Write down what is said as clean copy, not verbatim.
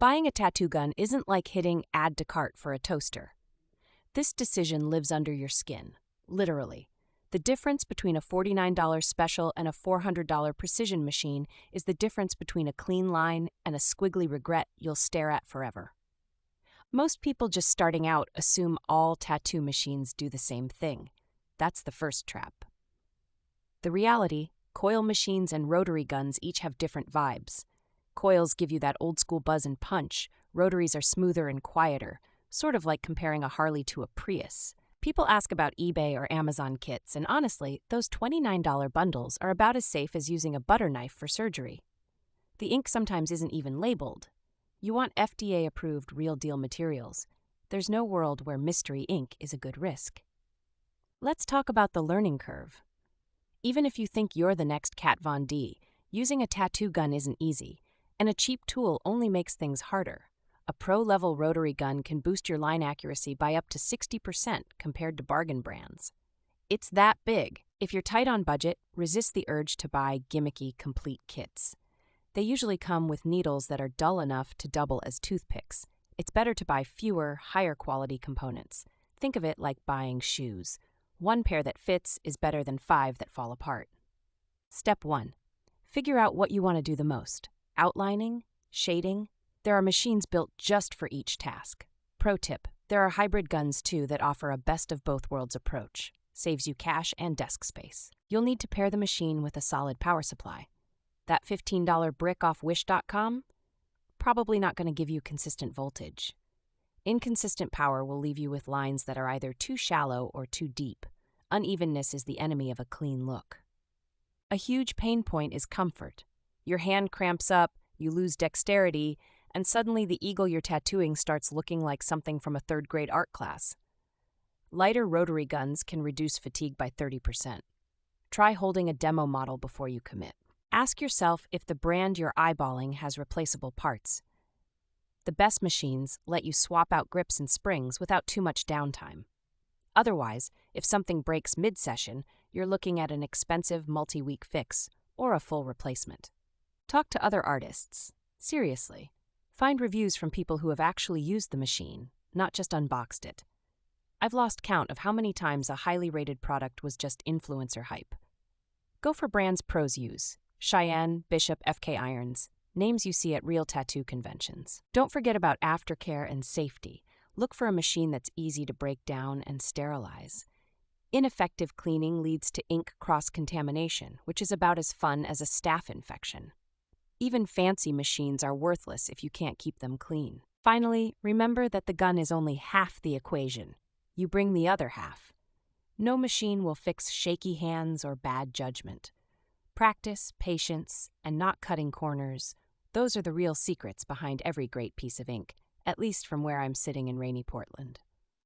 Buying a tattoo gun isn't like hitting add to cart for a toaster. This decision lives under your skin, literally. The difference between a $49 special and a $400 precision machine is the difference between a clean line and a squiggly regret you'll stare at forever. Most people just starting out assume all tattoo machines do the same thing. That's the first trap. The reality, coil machines and rotary guns each have different vibes. Coils give you that old-school buzz and punch. Rotaries are smoother and quieter, sort of like comparing a Harley to a Prius. People ask about eBay or Amazon kits, and honestly, those $29 bundles are about as safe as using a butter knife for surgery. The ink sometimes isn't even labeled. You want FDA-approved real-deal materials. There's no world where mystery ink is a good risk. Let's talk about the learning curve. Even if you think you're the next Kat Von D, using a tattoo gun isn't easy, and a cheap tool only makes things harder. A pro-level rotary gun can boost your line accuracy by up to 60% compared to bargain brands. It's that big. If you're tight on budget, resist the urge to buy gimmicky, complete kits. They usually come with needles that are dull enough to double as toothpicks. It's better to buy fewer, higher-quality components. Think of it like buying shoes. One pair that fits is better than 5 that fall apart. Step 1. Figure out what you want to do the most. Outlining? Shading? There are machines built just for each task. Pro tip, there are hybrid guns too that offer a best-of-both-worlds approach. Saves you cash and desk space. You'll need to pair the machine with a solid power supply. That $15 brick off Wish.com? Probably not going to give you consistent voltage. Inconsistent power will leave you with lines that are either too shallow or too deep. Unevenness is the enemy of a clean look. A huge pain point is comfort. Your hand cramps up, you lose dexterity, and suddenly the eagle you're tattooing starts looking like something from a third-grade art class. Lighter rotary guns can reduce fatigue by 30%. Try holding a demo model before you commit. Ask yourself if the brand you're eyeballing has replaceable parts. The best machines let you swap out grips and springs without too much downtime. Otherwise, if something breaks mid-session, you're looking at an expensive multi-week fix or a full replacement. Talk to other artists. Seriously. Find reviews from people who have actually used the machine, not just unboxed it. I've lost count of how many times a highly rated product was just influencer hype. Go for brands pros use. Cheyenne, Bishop, FK Irons. Names you see at real tattoo conventions. Don't forget about aftercare and safety. Look for a machine that's easy to break down and sterilize. Ineffective cleaning leads to ink cross-contamination, which is about as fun as a staph infection. Even fancy machines are worthless if you can't keep them clean. Finally, remember that the gun is only half the equation. You bring the other half. No machine will fix shaky hands or bad judgment. Practice, patience, and not cutting corners, those are the real secrets behind every great piece of ink, at least from where I'm sitting in rainy Portland.